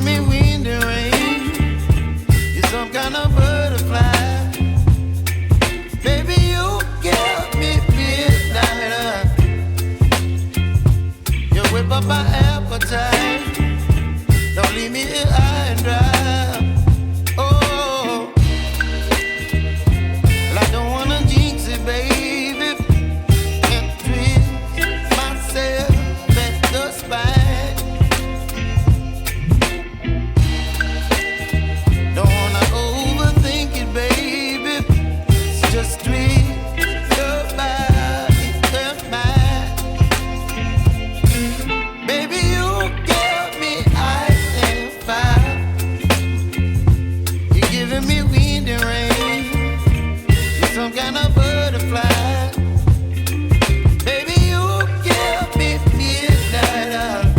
giving me wind and rain. You're some kind of butterfly. Baby, you give me midnight. You whip up my appetite. Don't leave me here high and dry. Oh, well, I don't wanna jinx it, baby, and twist myself at the spine. Don't wanna overthink it, baby. It's just twist your body and mine. Baby, you give me ice and fire. You're giving me wind and rain. You're some kind of butterfly. Baby, you give me midnight.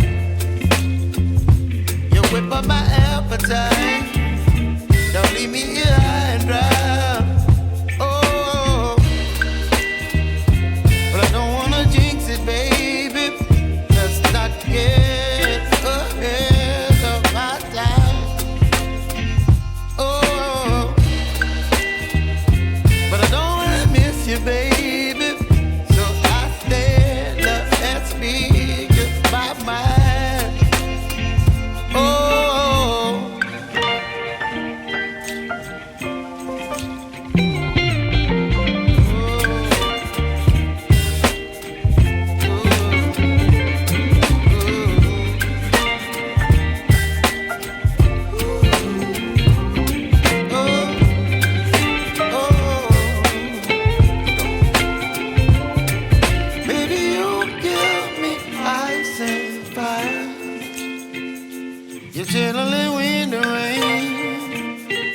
You whip up my appetite. Don't leave me here high and dry. Oh, but I don't wanna jinx it, baby. Let's not get ahead of my time. Oh, but I don't wanna miss you, baby. So I stand up and speak my mind. Oh. Baby, you give me ice and fire. You're chilling wind and rain.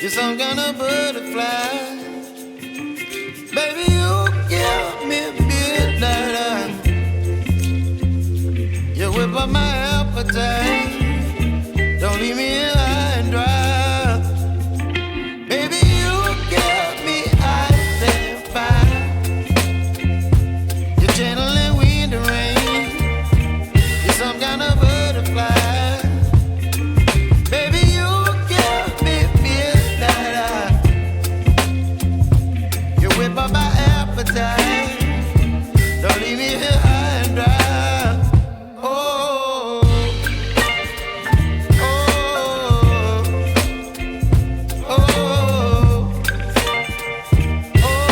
You're some kind of butterfly. Baby, you give me midnight. You whip up my appetite. Don't leave me here high and dry. Baby, you give me ice and fire. You're channeling wind and rain. You're some kind of butterfly. Baby, you give me midnight. You whip up my appetite. Don't leave me here high and dry. Oh, oh, oh, oh,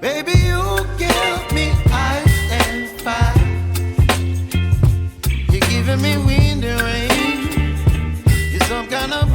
baby, you give me ice and fire. You're giving me wind and rain. You're some kind of